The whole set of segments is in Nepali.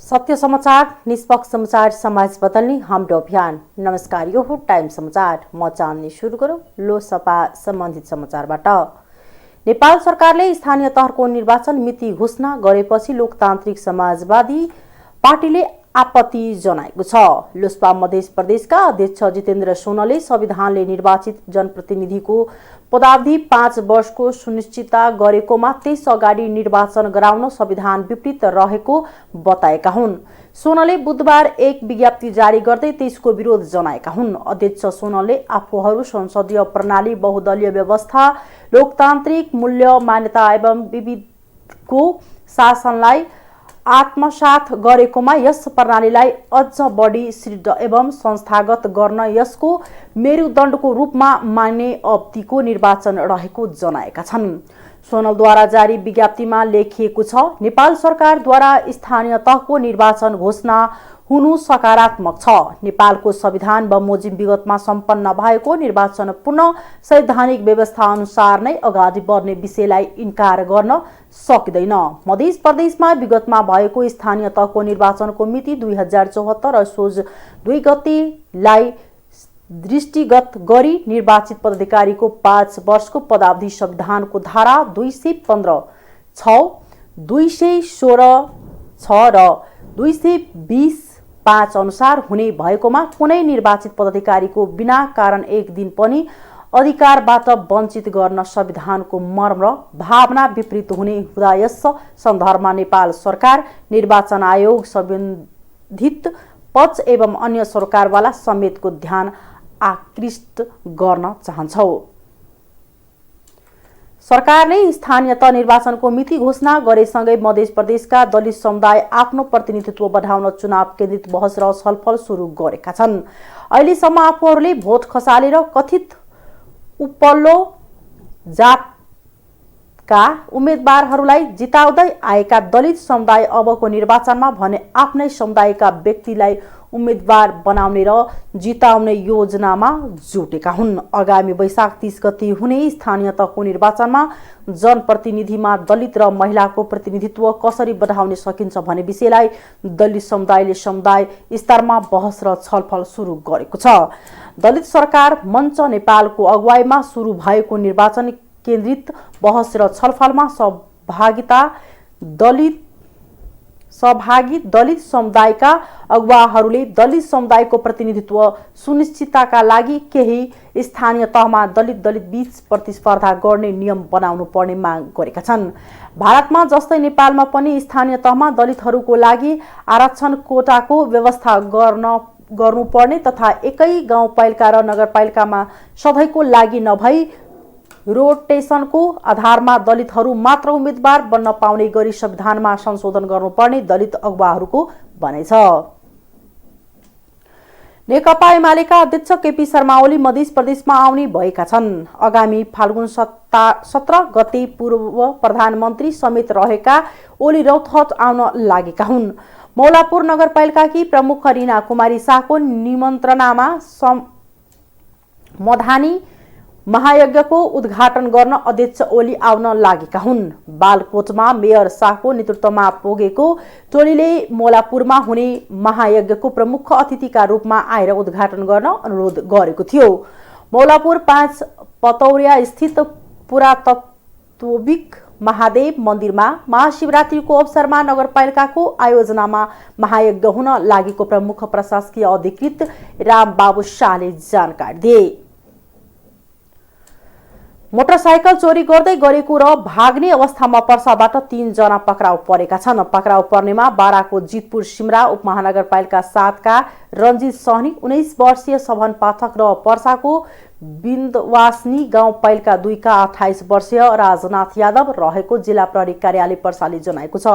सत्य समाचार, निष्पक्ष समाचार, समाज बदल्ने हाम्रो अभियान। नमस्कार, यो हो टाइम समाचार। म चाहन्ने सुरु गरौँ लोकसभा सम्बन्धित समाचारबाट। नेपाल सरकारले स्थानीय तहको निर्वाचन मिति घोषणा गरेपछि लोकतान्त्रिक समाजवादी पार्टीले आपत्ति जनाएको छ। लोकसभा मध्य प्रदेशका अध्यक्ष जितेन्द्र सोनले संविधानले निर्वाचित जनप्रतिनिधिको पदावधि 5 वर्षको सुनिश्चितता गरेकोमा त्यसअगाडि निर्वाचन गराउन संविधान विपरीत रहेको बताएका हुन्। सोनले बुधबार एक विज्ञप्ति जारी गर्दै त्यसको विरोध जनाएका हुन्। अध्यक्ष सोनलले आफूहरू संसदीय प्रणाली, बहुदलीय व्यवस्था, लोकतान्त्रिक मूल्य, मान्यता एवं विविधको शासनलाई आत्मसात गरेकोमा यस प्रणालीलाई अझ बढी दृढ एवं संस्थागत गर्न यसको मेरुदण्डको रूपमा मान्ने अवधिको निर्वाचन रहेको जनाएका छन्। सोनलद्वारा जारी विज्ञप्तिमा लेखिएको छ, नेपाल सरकारद्वारा स्थानीय तहको निर्वाचन घोषणा हुनु सकारात्मक छ। नेपालको संविधान बमोजिम विगतमा सम्पन्न भएको निर्वाचन पूर्ण संवैधानिक व्यवस्था अनुसार नै अगाडि बढ्ने विषयलाई इन्कार गर्न सकिँदैन। मध्य प्रदेशमा विगतमा भएको स्थानीय तहको निर्वाचनको मिति 2074 असोज 2 गतेलाई दृष्टिगत गरी निर्वाचित पदाधिकारीको 5 वर्षको पदावधि संविधानको धारा 215(6), 216(6) र 220(5) अनुसार हुने भएकोमा कुनै निर्वाचित पदाधिकारीको बिना कारण एक दिन पनि अधिकारबाट वञ्चित गर्न संविधानको मर्म र भावना विपरीत हुने हुँदा यस सन्दर्भमा नेपाल सरकार, निर्वाचन आयोग, सम्बन्धित पक्ष एवं अन्य सरकारवाला समेतको ध्यान आकृष्ट गर्न चाहन्छौ। सरकारले स्थानीय तह निर्वाचनको मिति घोषणा गरेसँगै मध्य प्रदेशका दलित समुदाय आफ्नो प्रतिनिधित्व बढाउन चुनाव केन्द्रित बहस र छलफल सुरु गरेका छन्। अहिलेसम्म आफूहरूले भोट खसालेर कथित उपल्लो जातका उम्मेदवारहरूलाई जिताउँदै आएका दलित समुदाय अबको निर्वाचनमा भने आफ्नै समुदायका व्यक्तिलाई उम्मेदवार बनाउने र जिताउने योजनामा जुटेका हुन्। आगामी वैशाख 30 गते हुने स्थानीय तहको निर्वाचनमा जनप्रतिनिधिमा दलित र महिलाको प्रतिनिधित्व कसरी बढाउन सकिन्छ भन्ने विषयलाई दलित समुदायले समुदाय स्तरमा बहस र छलफल सुरु गरेको छ। दलित सरकार मञ्च नेपालको अगुवाईमा सुरु भएको निर्वाचन केन्द्रित बहस र छलफलमा सहभागी दलित समुदायका अगुवाहरूले दलित समुदायको प्रतिनिधित्व सुनिश्चितताका लागि केही स्थानीय तहमा दलित बीच प्रतिस्पर्धा गर्ने नियम बनाउनु पर्ने माग गरेका छन्। भारतमा जस्तै नेपालमा पनि स्थानीय तहमा दलितहरूको लागि आरक्षण कोटाको व्यवस्था गर्नुपर्ने तथा एकै गाउँपालिका र नगरपालिकामा सधैँको लागि नभई रोटेसनको आधारमा दलितहरू मात्र उम्मेदवार बन्न पाउने गरी संविधानमा संशोधन गर्नुपर्ने दलित अगुवाहरूको भनाइ छ। नेकपा एमालेका अध्यक्ष केपी शर्मा ओली मध्य प्रदेशमा आउने भएका छन्। आगामी फाल्गुन 17 गते पूर्व प्रधानमन्त्री समेत रहेका ओली रौतहट आउन लागेका हुन्। मौलापुर नगरपालिकाकी प्रमुख रिना कुमारी शाहको निमन्त्रणामा मधानी महायज्ञको उद्घाटन गर्न अध्यक्ष ओली आउन लागेका हुन्। बालकोटमा मेयर शाहको नेतृत्वमा पुगेको टोलीले मौलापुरमा हुने महायज्ञको प्रमुख अतिथिका रूपमा आएर उद्घाटन गर्न अनुरोध गरेको थियो। मौलापुर 5 पतौरिया स्थित पुरातत्विक महादेव मन्दिरमा महाशिवरात्रिको अवसरमा नगरपालिकाको आयोजनामा महायज्ञ हुन लागेको प्रमुख प्रशासकीय अधिकृत रामबाबु शाहले जानकारी दिए। मोटरसाइकल चोरी गर्दै गरेको र भाग्ने अवस्थामा पर्साबाट 3 जना पक्राउ परेका छन्। पक्राउ पर्नेमा बाराको जितपुर सिमरा उपमहानगरपालिका 7 का रञ्जित सहनी 19 वर्षीय सभन पाठक र पर्साको बिन्दवासनी गाउँपालिका 2 का 28 वर्षीय राजनाथ यादव रहेको जिल्ला प्रहरी कार्यालय पर्साले जनाएको छ।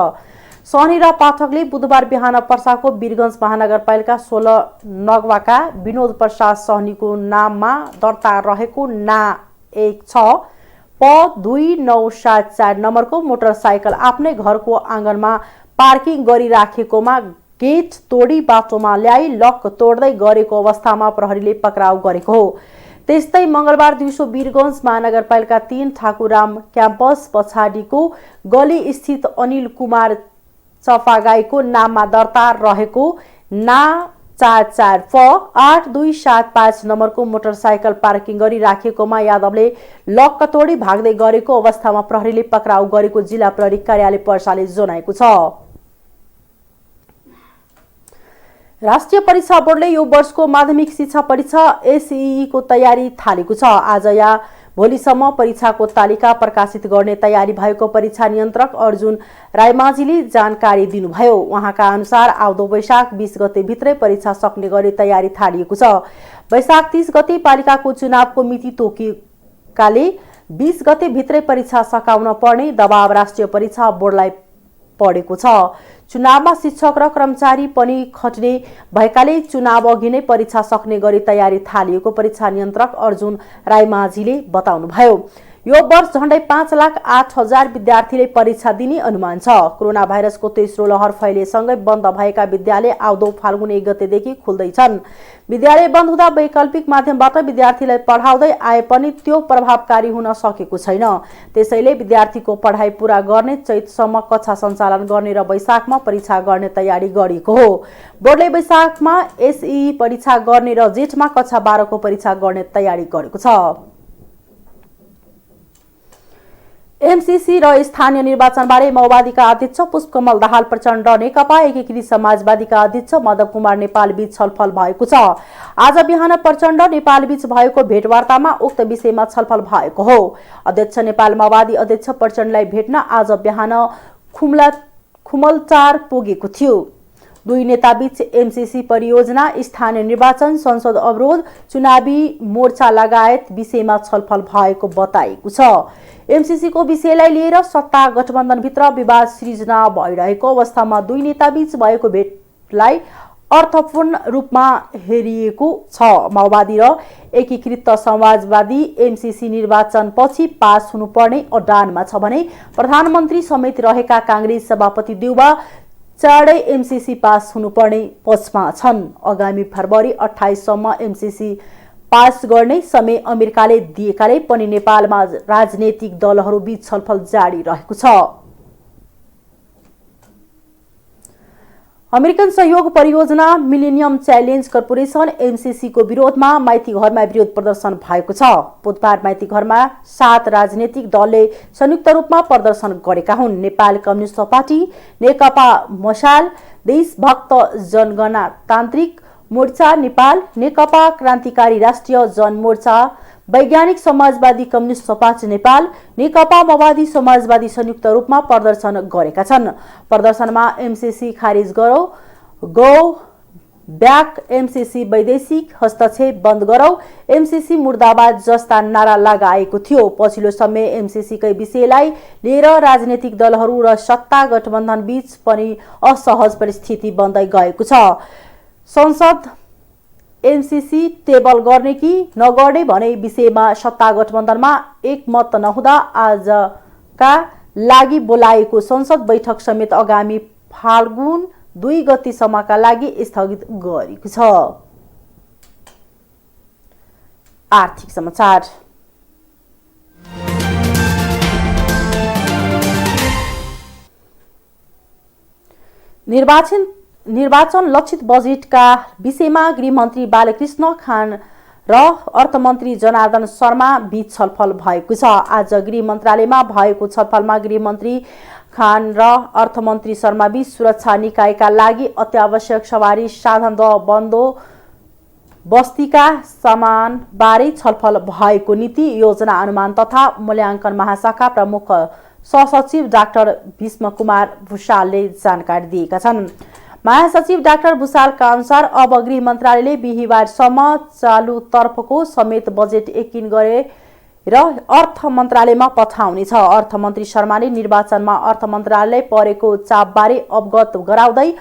सहनी र पाठकले बुधबार बिहान पर्साको वीरगञ्ज महानगरपालिका 16 नगवाका विनोद प्रसाद सहनीको नाममा दर्ता रहेको ना 1-6-P-2974 नम्बरको मोटरसाइकल आफ्नै घरको आँगनमा पार्किङ गरिराखेकोमा गेट तोडी बाटोमा ल्याई लक तोड्दै गरेको अवस्थामा प्रहरीले पक्राउ गरेको हो। त्यस्तै मंगलबार दिउँसो वीरगञ्ज महानगरपालिका 3 ठाकुराम क्याम्पस पछाडिको गली स्थित अनिल कुमार चफागाईको नाममा दर्ता रहेको ना 44F8275 नम्बरको मोटरसाइकल पार्किङ गरी राखिएकोमा यादवले लक्क तोडी भाग्दै गरेको अवस्थामा प्रहरीले पक्राउ गरेको जिल्ला प्रहरी कार्यालय पर्साले जनाएको छ। राष्ट्रिय परीक्षा बोर्डले यो वर्षको माध्यमिक शिक्षा परीक्षा एसईई को तयारी थालेको छ। आज या भोलिसम्म परीक्षाको तालिका प्रकाशित गर्ने तयारी भएको परीक्षा नियन्त्रक अर्जुन रायमाझीले जानकारी दिनुभयो। उहाँका अनुसार आउँदो वैशाख 20 गते भित्रै परीक्षा सक्ने गरी तयारी थालिएको छ। वैशाख 30 गते पालिकाको चुनावको मिति तोकिएकाले 20 गते भित्रै परीक्षा सकाउन पर्ने दबाव राष्ट्रिय परीक्षा बोर्डलाई परेको छ। चुनावमा शिक्षक र कर्मचारी पनि खट्ने भएकाले चुनाव अघि नै परीक्षा सक्ने गरी तयारी थालिएको परीक्षा नियन्त्रक अर्जुन रायमाझीले बताउनुभयो। यो वर्ष झण्डै 5,08,000 विद्यार्थीले परीक्षा दिने अनुमान छ। कोरोना भाइरसको तेस्रो लहर फैलिएसँगै बन्द भएका विद्यालय आउँदो फाल्गुन 1 गतेदेखि खुल्दैछन्। विद्यालय बन्द हुँदा वैकल्पिक माध्यमबाट विद्यार्थीलाई पढाउँदै आए पनि त्यो प्रभावकारी हुन सकेको छैन। त्यसैले विद्यार्थीको पढाइ पूरा गर्ने चैतसम्म कक्षा सञ्चालन गर्ने र वैशाखमा परीक्षा गर्ने तयारी गरिएको हो। बोर्डले वैशाखमा एसईई परीक्षा गर्ने र जेठमा कक्षा 12 को परीक्षा गर्ने तयारी गरेको छ। एमसीसी र स्थानीय निर्वाचनबारे माओवादीका अध्यक्ष पुष्पकमल दाहाल प्रचण्ड नेकपा एकीकृत समाजवादीका अध्यक्ष मधव कुमार नेपाल बीच छलफल भएको छ। आज बिहान प्रचण्ड नेपाल बीच भएको भेटवार्तामा उक्त विषयमा छलफल भएको हो। अध्यक्ष नेपाल माओवादी अध्यक्ष प्रचण्डलाई भेट्न आज बिहान खुमलचार पुगेको थियो। दुई नेताबीच एमसीसी परियोजना, स्थानीय निर्वाचन, संसद अवरोध, चुनावी मोर्चा लगायत विषयमा छलफल भएको बताइएको छ। एमसीसी को विषयलाई लिएर सत्ता गठबन्धनभित्र विवाद सृजना भइरहेको अवस्थामा दुई नेताबीच भएको भेटलाई अर्थपूर्ण रूपमा हेरिएको छ। माओवादी र एकीकृत समाजवादी एमसीसी निर्वाचन पछि पास हुनुपर्ने अडानमा छ भने प्रधानमन्त्री समेत रहेका कांग्रेस सभापति देउबा चाँडै एमसीसी पास हुनुपर्ने पक्षमा छन्। आगामी फरवरी 28 सम्म एमसीसी पास गर्ने समय अमेरिकाले दिएकाले पनि नेपालमा राजनैतिक दलहरू बीच छलफल जारी रहेको छ। अमेरिकन सहयोग परियोजना मिलेनियम च्यालेन्ज कर्पोरेसन एमसीसी को विरोधमा माइती घरमा विरोध प्रदर्शन भएको छ। बुधबार माइती घरमा 7 राजनैतिक दलले संयुक्त रूपमा प्रदर्शन गरेका हुन्। नेपाल कम्युनिस्ट पार्टी, नेकपा मशाल, देशभक्त जनगणतान्त्रिक मोर्चा नेपाल, नेकपा क्रान्तिकारी राष्ट्रिय जनमोर्चा, वैज्ञानिक समाजवादी कम्युनिस्ट पार्टी नेपाल, नेकपा माओवादी समाजवादी संयुक्त रूपमा प्रदर्शन गरेका छन्। प्रदर्शनमा एमसीसी खारिज गरौ, गो ब्याक एमसीसी, वैदेशिक हस्तक्षेप बन्द गरौ, एमसीसी मुर्दाबाद जस्ता नारा लगाएको थियो। पछिल्लो समय एमसीसी कै विषयलाई लिएर राजनैतिक दलहरू र सत्ता गठबन्धन बीच पनि असहज परिस्थिति बन्दै गएको छ। संसद एमसीसी टेबल गर्ने कि नगर्ने भने विषयमा सत्ता गठबन्धनमा एकमत नहुँदा आजका लागि बोलाएको संसद बैठक समेत आगामी फाल्गुन 2 गतेसम्मका लागि स्थगित गरेको छ। आर्थिक समाचार। निर्वाचन लक्षित बजेटका विषयमा गृहमन्त्री बालकृष्ण खान र अर्थमन्त्री जनार्दन शर्मा बीच छलफल भएको छ। आज गृह मन्त्रालयमा भएको छलफलमा गृहमन्त्री खान र अर्थमन्त्री शर्मा बीच सुरक्षा निकायका लागि अत्यावश्यक सवारी साधन र बस्तीका सामानबारे छलफल भएको नीति योजना अनुमान तथा मूल्याङ्कन महाशाखा प्रमुख सहसचिव डाक्टर भीष्म कुमार भूषालले जानकारी दिएका छन्। महासचिव डाक्टर भूषालका अनुसार अब गृह मन्त्रालयले बिहिबारसम्म चालु तर्फको समेत बजेट यकिन गरेर अर्थ मन्त्रालयमा पठाउनेछ। अर्थमन्त्री शर्माले निर्वाचनमा अर्थ मन्त्रालयलाई परेको चापबारे अवगत गराउँदै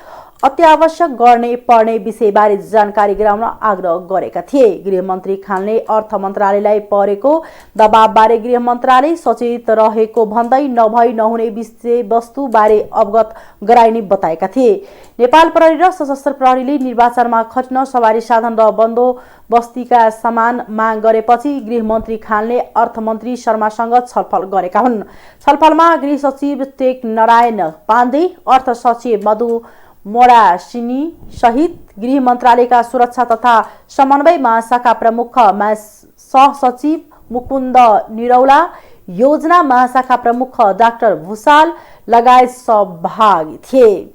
अत्यावश्यक गर्ने पर्ने विषयबारे जानकारी गराउन आग्रह गरेका थिए। गृहमन्त्री खानले अर्थ मन्त्रालयलाई परेको दबावबारे गृह मन्त्रालय सचेत रहेको भन्दै नभई नहुने विषयवस्तुबारे अवगत गराइने बताएका थिए। नेपाल प्रहरी र सशस्त्र प्रहरीले निर्वाचनमा खटिन सवारी साधन र बन्दोबस्तीका सामान माग गरेपछि गृहमन्त्री खानले अर्थमन्त्री शर्मासँग छलफल गरेका हुन्। छलफलमा गृह सचिव टेक नारायण पाण्डे, अर्थ सचिव मधु मोरासिनी सहित गृह मन्त्रालयका सुरक्षा तथा समन्वय महाशाखा प्रमुख सहसचिव मुकुन्द निरौला, योजना महाशाखा प्रमुख डाक्टर भूषाल लगायत सहभागी थिए।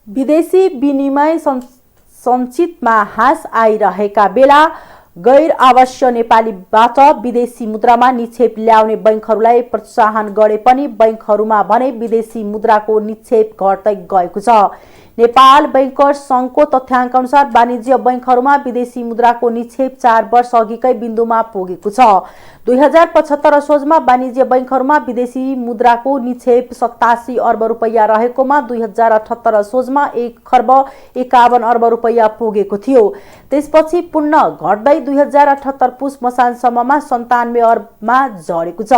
विदेशी विनिमय सञ्चितमा ह्रास आइरहेका बेला गैर आवश्यक नेपालीबाट विदेशी मुद्रामा निक्षेप ल्याउने बैंकहरूलाई प्रोत्साहन गरे पनि बैंकहरूमा भने विदेशी मुद्राको निक्षेप घट्दै गएको छ। नेपाल बैंकर्स संघको तथ्याङ्क अनुसार वाणिज्य बैंकहरूमा विदेशी मुद्राको निक्षेप 4 वर्ष अघिकै बिन्दुमा पुगेको छ। 2075 असोजमा वाणिज्य बैंकहरूमा विदेशी मुद्राको निक्षेप 87 अर्ब रुपैयाँ रहेकोमा 2078 असोजमा 1 खर्ब 51 अर्ब रुपैयाँ पुगेको थियो। त्यसपछि पुनः घट्दै 2078 पुस मसानसम्ममा 97 अर्बमा झरेको छ।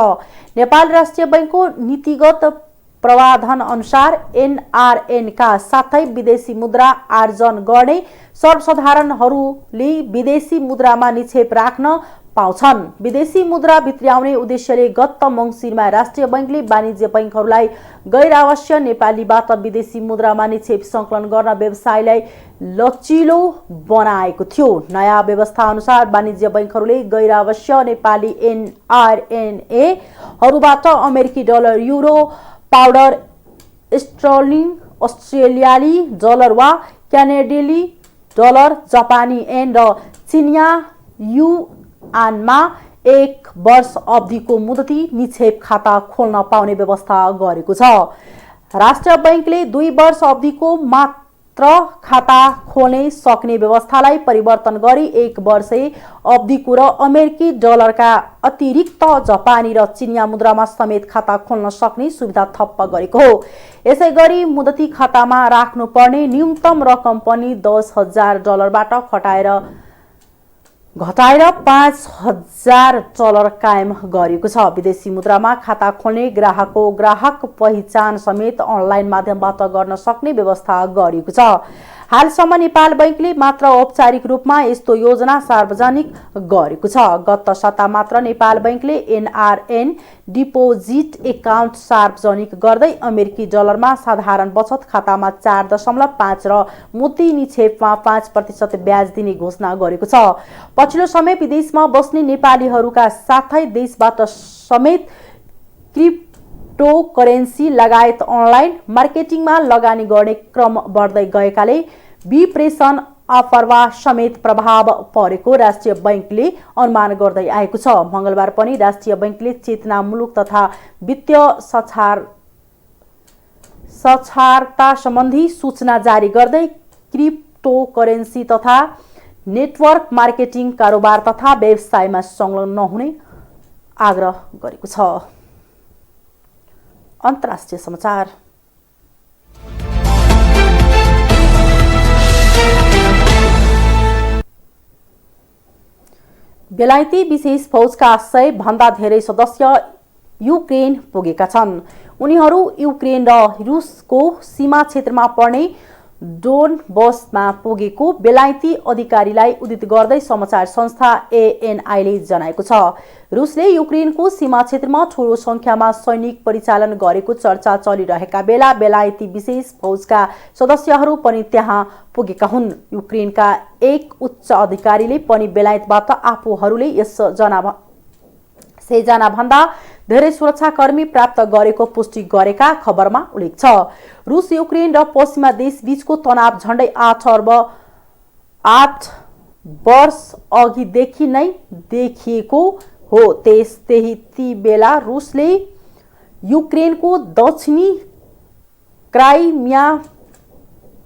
नेपाल राष्ट्रिय बैंकको नीतिगत प्रावधान अनुसार एनआरएन का साथै विदेशी मुद्रा आर्जन गर्ने सर्वसाधारणहरूले विदेशी मुद्रामा निक्षेप राख्न पाउँछन्। विदेशी मुद्रा भित्र्याउने उद्देश्यले गत मङ्सिरमा राष्ट्रिय बैंकले वाणिज्य बैंकहरूलाई गैर आवश्यक नेपालीबाट विदेशी मुद्रामा निक्षेप सङ्कलन गर्न व्यवसायलाई लचिलो बनाएको थियो। नयाँ व्यवस्था अनुसार वाणिज्य बैंकहरूले गैर आवश्यक नेपाली एनआरएनएहरूबाट अमेरिकी डलर, युरो, पाउन्ड स्टर्लिङ, अस्ट्रेलियाली डलर वा क्यानेडियली डलर, जापानी येन र चिनिया युआनमा 1 वर्ष अवधिको मुदती निक्षेप खाता खोल्न पाउने व्यवस्था गरेको छ। राष्ट्रिय बैंकले 2 वर्ष अवधिको मात्र खाता खोल्ने सक्ने व्यवस्थालाई परिवर्तन गरी 1 वर्ष अवधिको र अमेरिकी डलरका अतिरिक्त जापानी र चिनिया मुद्रामा समेत खाता खोल्न सक्ने सुविधा थप्प गरेको हो। यसैगरी मुदती खातामा राख्नुपर्ने न्यूनतम रकम पनि 10,000 डलरबाट घटाएर 5,000 डलर कायम गरिएको छ। विदेशी मुद्रामा खाता खोल्ने ग्राहकको ग्राहक पहिचान समेत अनलाइन माध्यमबाट गर्न सक्ने व्यवस्था गरिएको छ। हालसम्म नेपाल बैंकले मात्र औपचारिक रूपमा यस्तो योजना सार्वजनिक गरेको छ। गत साता मात्र नेपाल बैंकले एनआरएन डिपोजिट एकाउन्ट सार्वजनिक गर्दै अमेरिकी डलरमा साधारण बचत खातामा 4.5 र मुद्रा निक्षेपमा 5% ब्याज दिने घोषणा गरेको छ। पछिल्लो समय विदेशमा बस्ने नेपालीहरूका साथै देशबाट समेत क्रिप्टो करेन्सी लगायत अनलाइन मार्केटिङमा लगानी गर्ने क्रम बढ्दै गएकाले विप्रेषण अफरवा समेत प्रभाव परेको राष्ट्रिय बैंकले अनुमान गर्दै आएको छ। मंगलबार पनि राष्ट्रिय बैंकले चेतनामूलक तथा वित्तीय साक्षरता सम्बन्धी सूचना जारी गर्दै क्रिप्टो करेन्सी तथा नेटवर्क मार्केटिङ कारोबार तथा व्यवसायमा संलग्न नहुने आग्रह गरेको छ। अन्तर्राष्ट्रिय समाचार। बेलायती विशेष फौजका 100 भन्दा धेरै सदस्य युक्रेन पुगेका छन्। उनीहरू युक्रेन र रुसको सीमा क्षेत्रमा पर्ने डोनबसमा पुगेको बेलायती अधिकारीलाई उद्धृत गर्दै समाचार संस्था एएनआईले जनाएको छ। रुसले युक्रेनको सीमा क्षेत्रमा ठूलो संख्यामा सैनिक परिचालन गरेको चर्चा चलिरहेका बेला बेलायती विशेष फौजका सदस्यहरू पनि त्यहाँ पुगेका हुन्। युक्रेनका एक उच्च अधिकारीले पनि बेलायतबाट आफूहरूले 100 जना भन्दा धेरै सुरक्षाकर्मी प्राप्त गरेको पुष्टि गरेका खबरमा उल्लेख छ। रुस, युक्रेन र पश्चिमा देश बीचको तनाव झण्डै 8 वर्ष अघिदेखि नै देखिएको हो। त्यही बेला रुसले युक्रेनको दक्षिणी क्राइमिया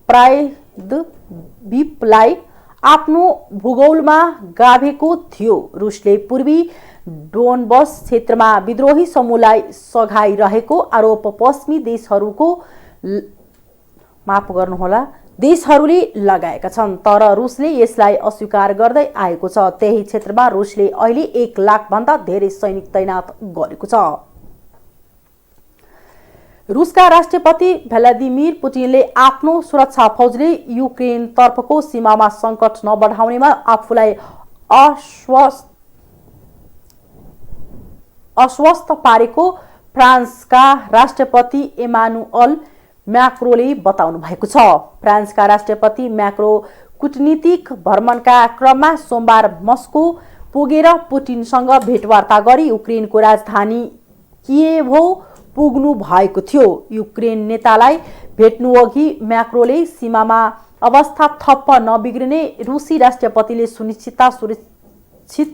प्रायद्वीपलाई आफ्नो भूगोलमा गाभेको थियो। रुसले पूर्वी डोनबस क्षेत्रमा विद्रोही समूहलाई सघाइरहेको आरोप पश्चिमी देशहरूको माफ गर्नुहोला देशहरूले लगाएका छन्, तर रुसले यसलाई अस्वीकार गर्दै आएको छ। त्यही क्षेत्रमा रुसले अहिले 1 लाखभन्दा धेरै सैनिक तैनात गरेको छ। रुसका राष्ट्रपति भ्लादिमिर पुटिनले आफ्नो सुरक्षा फौजले युक्रेनतर्फको सीमामा सङ्कट नबढाउनेमा आफूलाई आश्वस्त पारेको फ्रान्सका राष्ट्रपति एमानुअल म्याक्रोले बताउनु भएको छ। फ्रान्सका राष्ट्रपति म्याक्रो कूटनीतिक भ्रमणका क्रममा सोमबार मस्को पुगेर पुटिनसँग भेटवार्ता गरी युक्रेनको राजधानी कियेभ पुग्नु भएको थियो। युक्रेन नेतालाई भेट्नुअघि म्याक्रोले सीमामा अवस्था थप नबिग्रिने रुसी राष्ट्रपतिले सुनिश्चित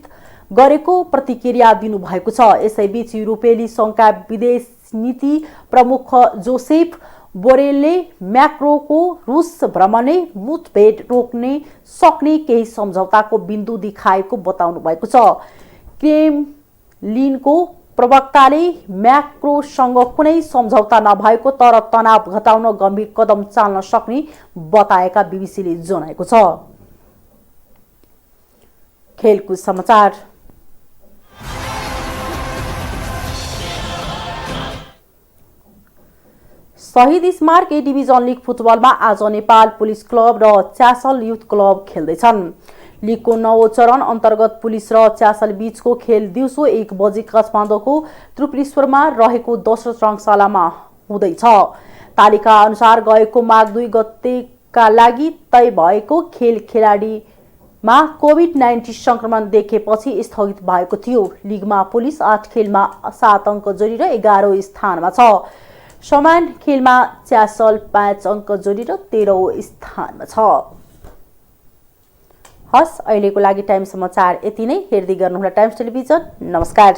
गरेको प्रतिक्रिया दिनुभएको छ। यसैबीच युरोपेली सङ्घका विदेश नीति प्रमुख जोसेफ बोरेलले म्याक्रोको रुस भ्रमणले मुठभेड रोक्ने सक्ने केही सम्झौताको बिन्दु देखाएको बताउनु भएको छ। क्रेमलिनको प्रवक्ताले म्याक्रोसँग कुनै सम्झौता नभएको तर तनाव घटाउन गम्भीर कदम चाल्न सक्ने बताएका बीबीसीले जनाएको छ। खेलकुद समाचार। शहीद स्मारक ए डिभिजन लिग फुटबलमा आज नेपाल पुलिस क्लब र च्यासल युथ क्लब खेल्दैछन्। लिगको 9औं चरण अन्तर्गत पुलिस र च्यासल बीचको खेल दिउँसो 1 बजे काठमाडौँको त्रिपुरेश्वरमा रहेको दोस्रो रङशालामा हुँदैछ। तालिका अनुसार गएको माघ 2 गतेका लागि तय भएको खेल खेलाडीमा कोभिड-19 संक्रमण देखेपछि स्थगित भएको थियो। लिगमा पुलिस 8 खेलमा 7 अङ्क जोडी र 11औं स्थानमा छ। समान खेलमा च्यासल 5 अङ्क जोडी र 13औं स्थानमा छ। हस्, अहिलेको लागि टाइम समाचार यति नै। हेर्दै गर्नुहोला टाइम्स टेलिभिजन। नमस्कार।